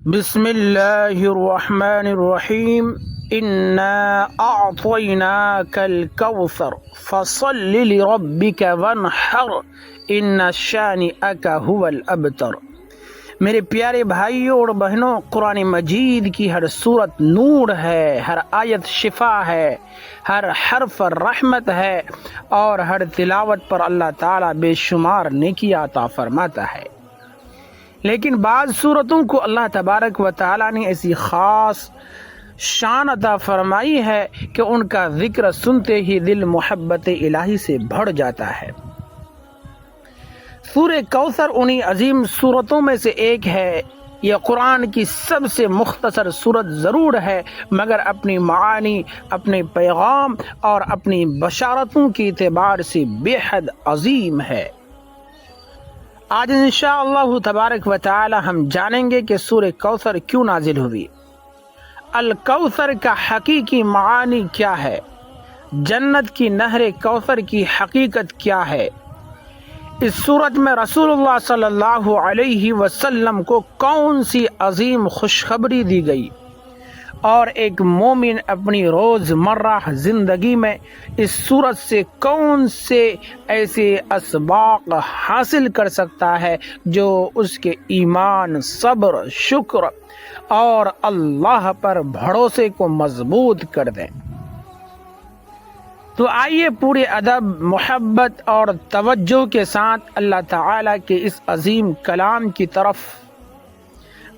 بسم اللہ الرحمن الرحیم انا اعطیناک الکوثر فصل لربک وانحر ان شانئک هو الابتر۔ میرے پیارے بھائیوں اور بہنوں، قرآن مجید کی ہر صورت نور ہے، ہر آیت شفا ہے، ہر حرف رحمت ہے، اور ہر تلاوت پر اللہ تعالیٰ بے شمار نیکی عطا فرماتا ہے۔ لیکن بعض صورتوں کو اللہ تبارک و تعالیٰ نے ایسی خاص شان عطا فرمائی ہے کہ ان کا ذکر سنتے ہی دل محبت الہی سے بھر جاتا ہے۔ سورہ کوثر انہی عظیم صورتوں میں سے ایک ہے۔ یہ قرآن کی سب سے مختصر صورت ضرور ہے، مگر اپنی معانی، اپنے پیغام اور اپنی بشارتوں کے اعتبار سے بے حد عظیم ہے۔ آج انشاءاللہ تبارک و تعالی ہم جانیں گے کہ سورہ کوثر کیوں نازل ہوئی، الکوثر کا حقیقی معانی کیا ہے، جنت کی نہر کوثر کی حقیقت کیا ہے، اس صورت میں رسول اللہ صلی اللہ علیہ وسلم کو کون سی عظیم خوشخبری دی گئی، اور ایک مومن اپنی روزمرہ زندگی میں اس صورت سے کون سے ایسے اسباق حاصل کر سکتا ہے جو اس کے ایمان، صبر، شکر اور اللہ پر بھروسے کو مضبوط کر دیں۔ تو آئیے پورے ادب، محبت اور توجہ کے ساتھ اللہ تعالیٰ کے اس عظیم کلام کی طرف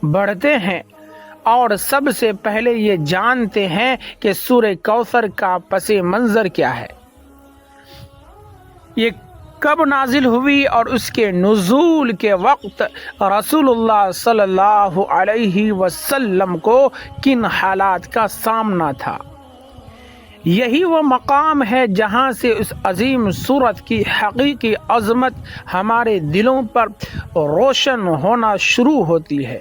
بڑھتے ہیں، اور سب سے پہلے یہ جانتے ہیں کہ سورہ کوثر کا پس منظر کیا ہے، یہ کب نازل ہوئی اور اس کے نزول کے وقت رسول اللہ صلی اللہ علیہ وسلم کو کن حالات کا سامنا تھا۔ یہی وہ مقام ہے جہاں سے اس عظیم سورت کی حقیقی عظمت ہمارے دلوں پر روشن ہونا شروع ہوتی ہے۔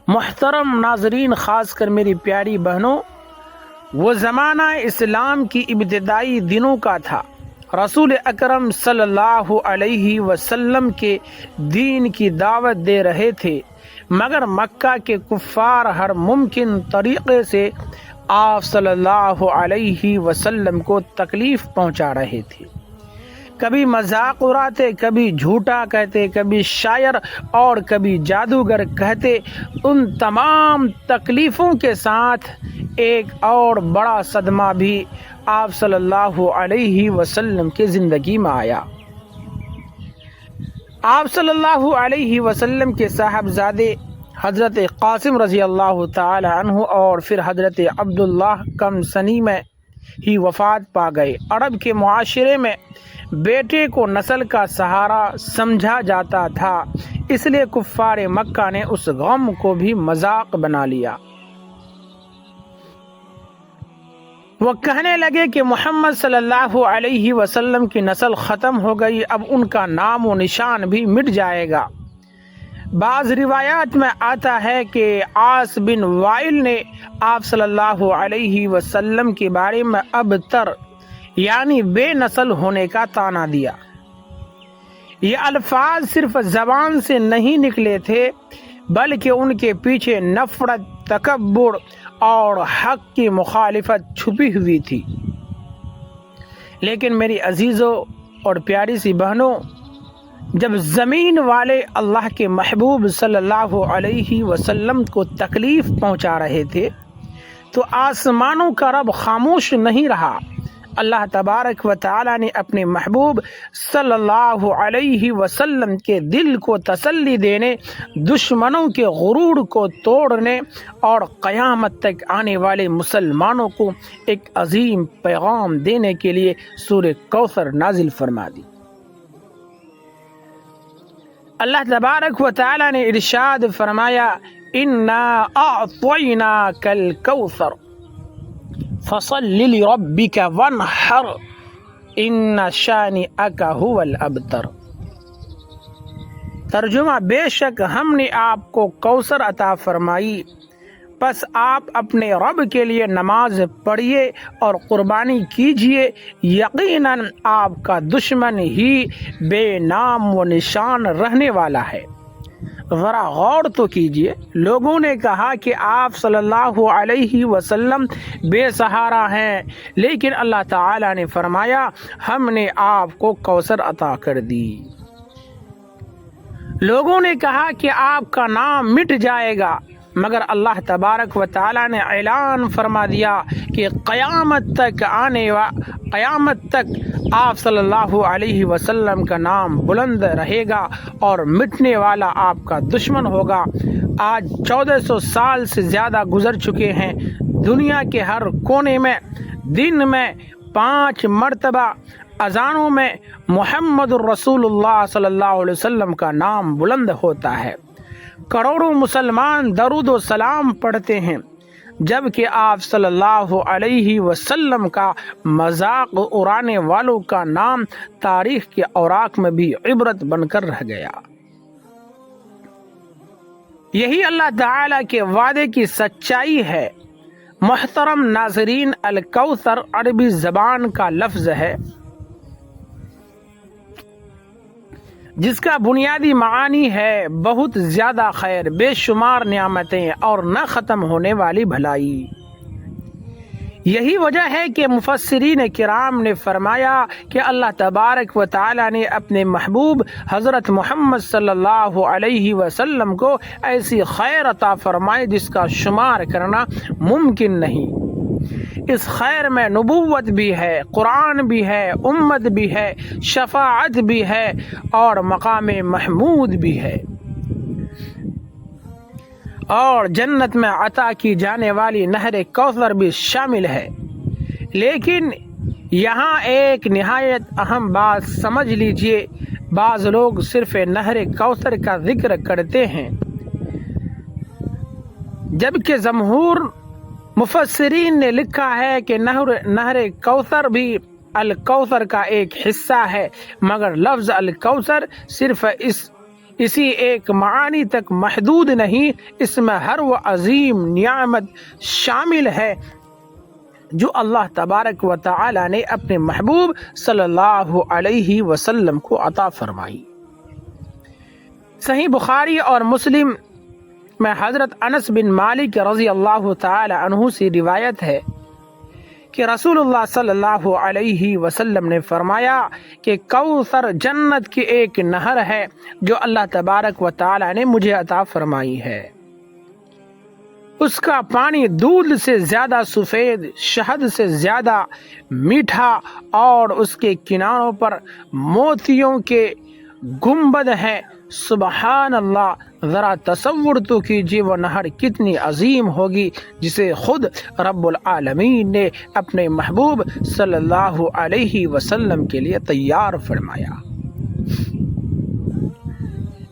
محترم ناظرین، خاص کر میری پیاری بہنوں، وہ زمانہ اسلام کی ابتدائی دنوں کا تھا۔ رسول اکرم صلی اللہ علیہ وسلم کے دین کی دعوت دے رہے تھے، مگر مکہ کے کفار ہر ممکن طریقے سے آپ صلی اللہ علیہ وسلم کو تکلیف پہنچا رہے تھے۔ کبھی مذاق اڑاتے، کبھی جھوٹا کہتے، کبھی شاعر اور کبھی جادوگر کہتے۔ ان تمام تکلیفوں کے ساتھ ایک اور بڑا صدمہ بھی آپ صلی اللہ علیہ وسلم کی زندگی میں آیا۔ آپ صلی اللہ علیہ وسلم کے صاحبزادے حضرت قاسم رضی اللہ تعالی عنہ اور پھر حضرت عبداللہ کم سنی میں ہی وفات پا گئے۔ عرب کے معاشرے میں بیٹے کو نسل کا سہارا سمجھا جاتا تھا، اس لیے کفار مکہ نے اس غم کو بھی مذاق بنا لیا۔ وہ کہنے لگے کہ محمد صلی اللہ علیہ وسلم کی نسل ختم ہو گئی، اب ان کا نام و نشان بھی مٹ جائے گا۔ بعض روایات میں آتا ہے کہ عاص بن وائل نے آپ صلی اللہ علیہ وسلم کے بارے میں ابتر یعنی بے نسل ہونے کا طعنہ دیا۔ یہ الفاظ صرف زبان سے نہیں نکلے تھے، بلکہ ان کے پیچھے نفرت، تکبر اور حق کی مخالفت چھپی ہوئی تھی۔ لیکن میری عزیزوں اور پیاری سی بہنوں، جب زمین والے اللہ کے محبوب صلی اللہ علیہ وسلم کو تکلیف پہنچا رہے تھے تو آسمانوں کا رب خاموش نہیں رہا۔ اللہ تبارک و تعالی نے اپنے محبوب صلی اللہ علیہ وسلم کے دل کو تسلی دینے، دشمنوں کے غرور کو توڑنے اور قیامت تک آنے والے مسلمانوں کو ایک عظیم پیغام دینے کے لیے سورہ کوثر نازل فرما دی۔ اللہ تبارک و تعالی نے ارشاد فرمایا، انا اعطیناک الکوثر فصل لربک وانحر ان شانئک هو الابتر۔ ترجمہ، بے شک ہم نے آپ کو کوثر عطا فرمائی، پس آپ اپنے رب کے لیے نماز پڑھیے اور قربانی کیجیے، یقیناً آپ کا دشمن ہی بے نام و نشان رہنے والا ہے۔ ذرا غور تو کیجئے، لوگوں نے کہا کہ آپ صلی اللہ علیہ وسلم بے سہارا ہیں، لیکن اللہ تعالی نے فرمایا ہم نے آپ کو کوثر عطا کر دی۔ لوگوں نے کہا کہ آپ کا نام مٹ جائے گا، مگر اللہ تبارک و تعالی نے اعلان فرما دیا کہ قیامت تک آپ صلی اللہ علیہ وسلم کا نام بلند رہے گا اور مٹنے والا آپ کا دشمن ہوگا۔ آج 1400 سال سے زیادہ گزر چکے ہیں، دنیا کے ہر کونے میں دن میں 5 مرتبہ اذانوں میں محمد الرسول اللہ صلی اللہ علیہ وسلم کا نام بلند ہوتا ہے، کروڑوں مسلمان درود و سلام پڑھتے ہیں، جبکہ آپ صلی اللہ علیہ وسلم کا مذاق اڑانے والوں کا نام تاریخ کے اوراق میں بھی عبرت بن کر رہ گیا۔ یہی اللہ تعالی کے وعدے کی سچائی ہے۔ محترم ناظرین، الکوثر عربی زبان کا لفظ ہے جس کا بنیادی معنی ہے بہت زیادہ خیر، بے شمار نعمتیں اور نہ ختم ہونے والی بھلائی۔ یہی وجہ ہے کہ مفسرین کرام نے فرمایا کہ اللہ تبارک و تعالی نے اپنے محبوب حضرت محمد صلی اللہ علیہ وسلم کو ایسی خیر عطا فرمائی جس کا شمار کرنا ممکن نہیں۔ اس خیر میں نبوت بھی ہے، قرآن بھی ہے، امت بھی ہے، شفاعت بھی ہے اور مقام محمود بھی ہے، اور جنت میں عطا کی جانے والی نہر کوثر بھی شامل ہے۔ لیکن یہاں ایک نہایت اہم بات سمجھ لیجئے، بعض لوگ صرف نہر کوثر کا ذکر کرتے ہیں، جبکہ جمہور مفسرین نے لکھا ہے کہ نہر کوثر بھی الکوثر کا ایک حصہ ہے، مگر لفظ الکوثر صرف اسی ایک معنی تک محدود نہیں، اس میں ہر وہ عظیم نعمت شامل ہے جو اللہ تبارک و تعالی نے اپنے محبوب صلی اللہ علیہ وسلم کو عطا فرمائی۔ صحیح بخاری اور مسلم میں حضرت انس بن مالک رضی اللہ تعالی عنہ سے روایت ہے کہ رسول اللہ صلی اللہ علیہ وسلم نے فرمایا کہ کوثر جنت کی ایک نہر ہے جو اللہ تبارک و تعالی نے مجھے عطا فرمائی ہے۔ اس کا پانی دودھ سے زیادہ سفید، شہد سے زیادہ میٹھا، اور اس کے کناروں پر موتیوں کے گنبد ہیں۔ سبحان اللہ، ذرا تصور تو کیجیے وہ نہر کتنی عظیم ہوگی جسے خود رب العالمین نے اپنے محبوب صلی اللہ علیہ وسلم کے لیے تیار فرمایا۔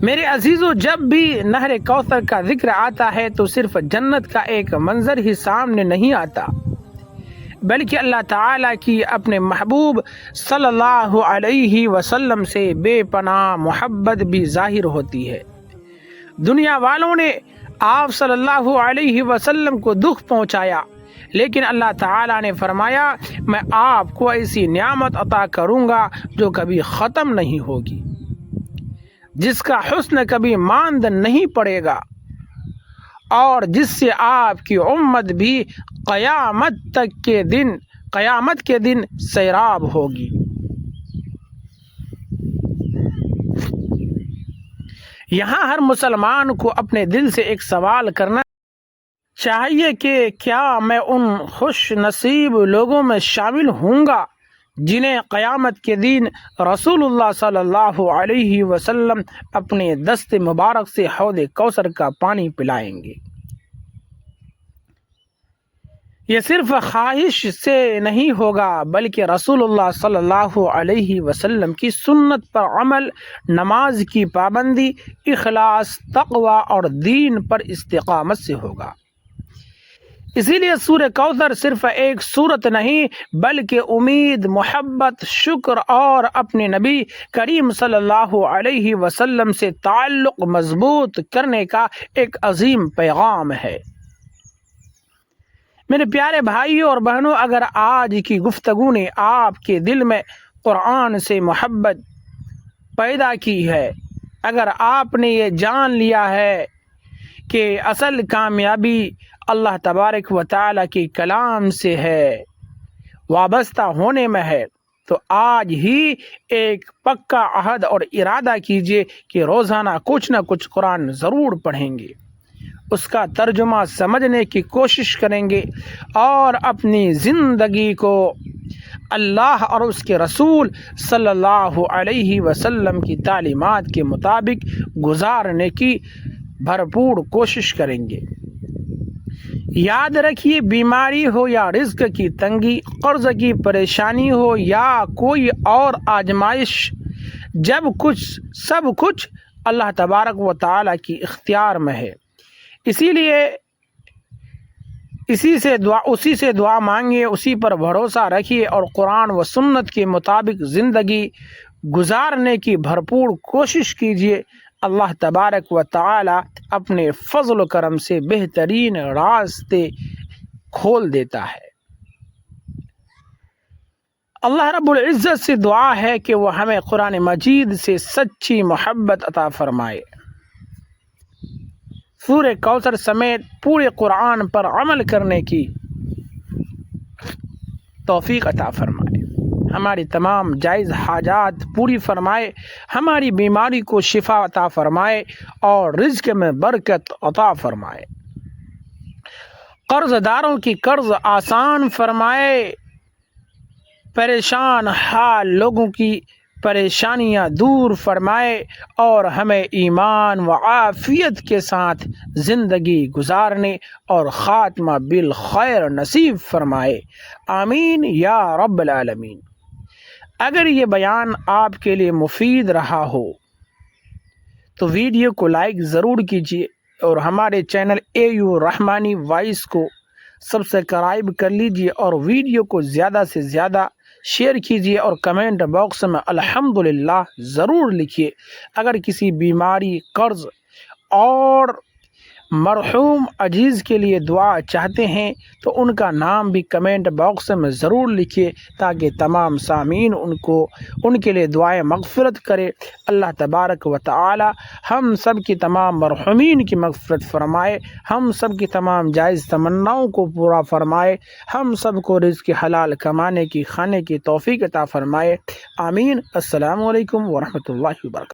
میرے عزیزو، جب بھی نہر کوثر کا ذکر آتا ہے تو صرف جنت کا ایک منظر ہی سامنے نہیں آتا، بلکہ اللہ تعالیٰ کی اپنے محبوب صلی اللہ علیہ وسلم سے بے پناہ محبت بھی ظاہر ہوتی ہے۔ دنیا والوں نے آپ صلی اللہ علیہ وسلم کو دکھ پہنچایا، لیکن اللہ تعالیٰ نے فرمایا میں آپ کو ایسی نعمت عطا کروں گا جو کبھی ختم نہیں ہوگی، جس کا حسن کبھی ماند نہیں پڑے گا، اور جس سے آپ کی امت بھی قیامت کے دن سیراب ہوگی۔ یہاں ہر مسلمان کو اپنے دل سے ایک سوال کرنا چاہیے کہ کیا میں ان خوش نصیب لوگوں میں شامل ہوں گا جنہیں قیامت کے دن رسول اللہ صلی اللہ علیہ وسلم اپنے دست مبارک سے حوض کوثر کا پانی پلائیں گے۔ یہ صرف خواہش سے نہیں ہوگا، بلکہ رسول اللہ صلی اللہ علیہ وسلم کی سنت پر عمل، نماز کی پابندی، اخلاص، تقوی اور دین پر استقامت سے ہوگا۔ اسی لیے سورہ کوثر صرف ایک سورت نہیں، بلکہ امید، محبت، شکر اور اپنے نبی کریم صلی اللہ علیہ وسلم سے تعلق مضبوط کرنے کا ایک عظیم پیغام ہے۔ میرے پیارے بھائیوں اور بہنوں، اگر آج کی گفتگو نے آپ کے دل میں قرآن سے محبت پیدا کی ہے اگر آپ نے یہ جان لیا ہے کہ اصل کامیابی اللہ تبارک و تعالیٰ کے کلام سے ہے، وابستہ ہونے میں ہے، تو آج ہی ایک پکا عہد اور ارادہ کیجئے کہ روزانہ کچھ نہ کچھ قرآن ضرور پڑھیں گے، اس کا ترجمہ سمجھنے کی کوشش کریں گے اور اپنی زندگی کو اللہ اور اس کے رسول صلی اللہ علیہ وسلم کی تعلیمات کے مطابق گزارنے کی بھرپور کوشش کریں گے۔ یاد رکھیے، بیماری ہو یا رزق کی تنگی، قرض کی پریشانی ہو یا کوئی اور آزمائش، سب کچھ اللہ تبارک و تعالیٰ کی اختیار میں ہے۔ اسی لیے اسی سے دعا مانگیے، اسی پر بھروسہ رکھیے اور قرآن و سنت کے مطابق زندگی گزارنے کی بھرپور کوشش کیجیے۔ اللہ تبارک و تعالی اپنے فضل و کرم سے بہترین راستے کھول دیتا ہے۔ اللہ رب العزت سے دعا ہے کہ وہ ہمیں قرآن مجید سے سچی محبت عطا فرمائے، سورہ کوثر سمیت پورے قرآن پر عمل کرنے کی توفیق عطا فرمائے، ہماری تمام جائز حاجات پوری فرمائے، ہماری بیماری کو شفا عطا فرمائے اور رزق میں برکت عطا فرمائے، قرض داروں کی قرض آسان فرمائے، پریشان حال لوگوں کی پریشانیاں دور فرمائے اور ہمیں ایمان و عافیت کے ساتھ زندگی گزارنے اور خاتمہ بالخیر نصیب فرمائے، آمین یا رب العالمین۔ اگر یہ بیان آپ کے لیے مفید رہا ہو تو ویڈیو کو لائک ضرور کیجیے اور ہمارے چینل AU رحمانی وائس کو سبسکرائب کر لیجیے اور ویڈیو کو زیادہ سے زیادہ شیئر کیجیے اور کمنٹ باکس میں الحمدللہ ضرور لکھیے۔ اگر کسی بیماری، قرض اور مرحوم عزیز کے لیے دعا چاہتے ہیں تو ان کا نام بھی کمنٹ باکس میں ضرور لکھیے تاکہ تمام سامعین ان کے لیے دعائیں مغفرت کرے۔ اللہ تبارک و تعالی ہم سب کی تمام مرحومین کی مغفرت فرمائے، ہم سب کی تمام جائز تمناؤں کو پورا فرمائے، ہم سب کو رزق حلال کمانے کی، کھانے کی توفیق عطا فرمائے، آمین۔ السلام علیکم ورحمۃ اللہ وبرکاتہ۔